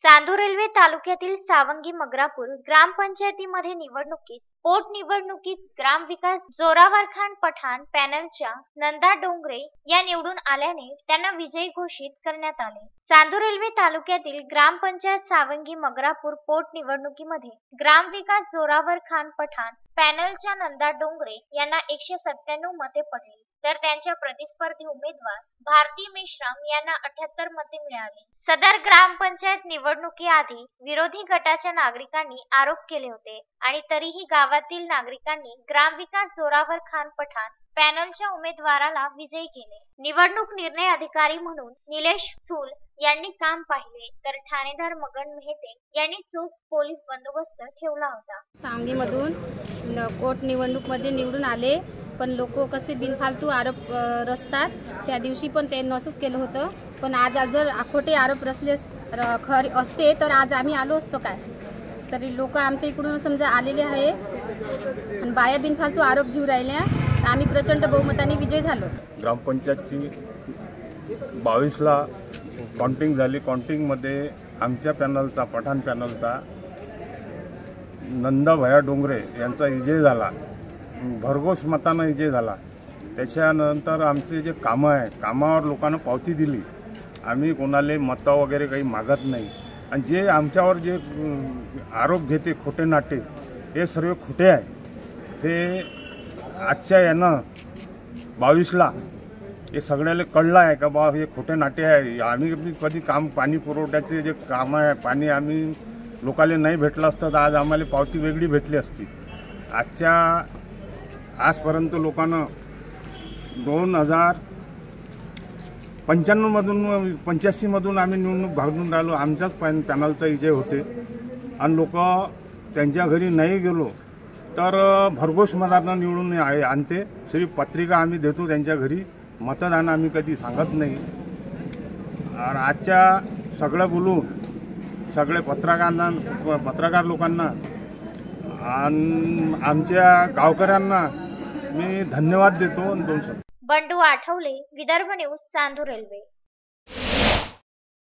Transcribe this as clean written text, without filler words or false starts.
Chandur railway तालुक्यातील सावंगी मगरापूर ग्रामपंचायतीमध्ये निवडणुकीत पोटनिवडणुकीत ग्रामविकास जोरावरखान पठाण पॅनलच्या नंदा डोंगरे या निवडून आल्याने त्यांना विजयी घोषित करण्यात आले। चांदूर रेल्वे तालुक्यातील ग्रामपंचायत सावंगी मगरापूर पोटनिवडणुकीमध्ये ग्रामविकास जोरावरखान पठाण पॅनलच्या नंदा डोंगरे यांना 197 मते पडली, तर त्यांच्या प्रतिस्पर्धी उमेदवार भारती मेश्राम यांना 78 मते मिळाली। सदर ग्रामपंचायत निवडणुकीआधी विरोधी गटाच्या नागरिकांनी आरोप केले होते आणि तरीही गावातील नागरिकांनी ग्रामविकास जोरावरखान पठाण पॅनलच्या उमेदवाराला विजयी केले। निवडणूक निर्णय अधिकारी म्हणून निलेश थूल यांनी काम पाहिले, तर ठाणेदार मगन मेहते यांनी चोख पोलीस बंदोबस्त ठेवला होता। सांगलीमधून कोर्ट निवडणूकमध्ये निवडून आले, पण लोक कसे बिनफालतू आरोप रचतात। त्या दिवशी पण त्यांनी असंच केलं होतं, पण आज जर खोटे आरोप रचले खरे असते तर आज आम्ही आलो असतो काय। तरी लोक आमच्या इकडून समजा आलेले आहे आणि बाया बिनफालतू आरोप घेऊ राहिल्या, तर आम्ही प्रचंड बहुमताने विजय झालो। ग्रामपंचायतची 22ला काउंटिंग झाली। काउंटिंगमध्ये आमच्या पॅनलचा पठाण पॅनलचा नंदा भया डोंगरे यांचा विजय झाला, भरघोस मतानं विजय झाला। त्याच्यानंतर आमचे जे कामं आहे, कामावर लोकांना पावती दिली। आम्ही कोणाला मतं वगैरे काही मागत नाही, आणि जे आमच्यावर जे आरोप घेते खोटे नाटे, हे सर्व खोटे आहे। ते आजच्या यानं 22ला हे सगळ्याला कळलं आहे का बा हे खोटे नाटे आहे। आम्ही कधी काम पाणी पुरवठ्याचे जे काम आहे, पाणी आम्ही लोकांना नाही भेटलं असतं तर आज आम्हाला पावती वेगळी भेटली असती। आजपर्यंत लोकांना 2095मधून 85मधून आम्ही निवडणूक भागून राहिलो, आमच्याच पॅनलचा विजय होते। आणि लोक त्यांच्या घरी नाही गेलो तर भरघोस मतानं निवडून आणते। सिर्फ पत्रिका आम्ही देतो त्यांच्या घरी, मतदान आम्ही कधी सांगत नाही। आणि आजच्या सगळं बोलून सगळे पत्रकार लोकांना आणि आमच्या गावकऱ्यांना मी धन्यवाद देतो। 2 बंडू आठवले, विदर्भ न्यूज, चांदूर रेल्वे।